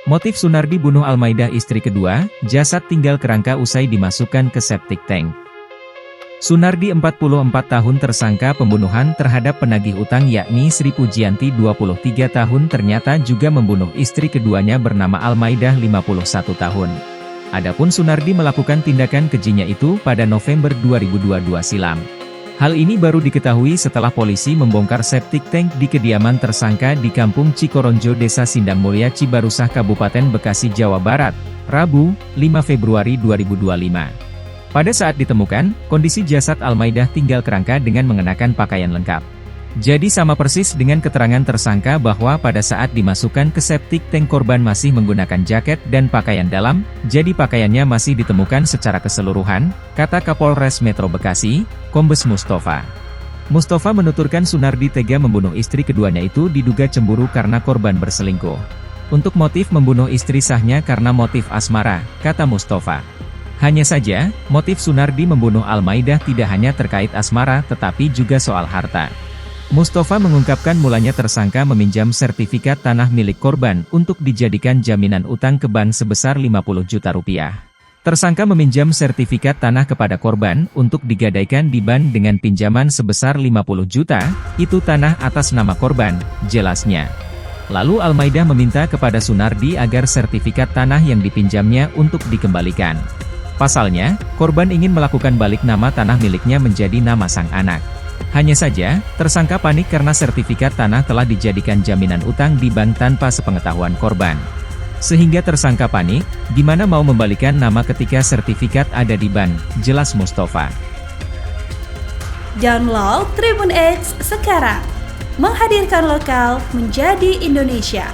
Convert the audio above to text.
Motif Sunardi bunuh Almaidah istri kedua, jasad tinggal kerangka usai dimasukkan ke septic tank. Sunardi 44 tahun tersangka pembunuhan terhadap penagih utang yakni Sri Pujianti 23 tahun ternyata juga membunuh istri keduanya bernama Almaidah 51 tahun. Adapun Sunardi melakukan tindakan kejinya itu pada November 2022 silam. Hal ini baru diketahui setelah polisi membongkar septic tank di kediaman tersangka di Kampung Cikoronjo Desa Sindang Mulya Cibarusah Kabupaten Bekasi Jawa Barat, Rabu, 5 Februari 2025. Pada saat ditemukan, kondisi jasad Almaidah tinggal kerangka dengan mengenakan pakaian lengkap. Jadi sama persis dengan keterangan tersangka bahwa pada saat dimasukkan ke septic tank korban masih menggunakan jaket dan pakaian dalam, jadi pakaiannya masih ditemukan secara keseluruhan, kata Kapolres Metro Bekasi, Kombes Mustafa. Mustafa menuturkan Sunardi tega membunuh istri keduanya itu diduga cemburu karena korban berselingkuh. Untuk motif membunuh istri sahnya karena motif asmara, kata Mustafa. Hanya saja, motif Sunardi membunuh Almaidah tidak hanya terkait asmara tetapi juga soal harta. Mustafa mengungkapkan mulanya tersangka meminjam sertifikat tanah milik korban untuk dijadikan jaminan utang ke bank sebesar 50 juta rupiah. Tersangka meminjam sertifikat tanah kepada korban untuk digadaikan di bank dengan pinjaman sebesar 50 juta, itu tanah atas nama korban, jelasnya. Lalu Almaidah meminta kepada Sunardi agar sertifikat tanah yang dipinjamnya untuk dikembalikan. Pasalnya, korban ingin melakukan balik nama tanah miliknya menjadi nama sang anak. Hanya saja, tersangka panik karena sertifikat tanah telah dijadikan jaminan utang di bank tanpa sepengetahuan korban. Sehingga tersangka panik, gimana mau membalikan nama ketika sertifikat ada di bank, jelas Mustafa. Download Tribun X sekarang, menghadirkan lokal menjadi Indonesia.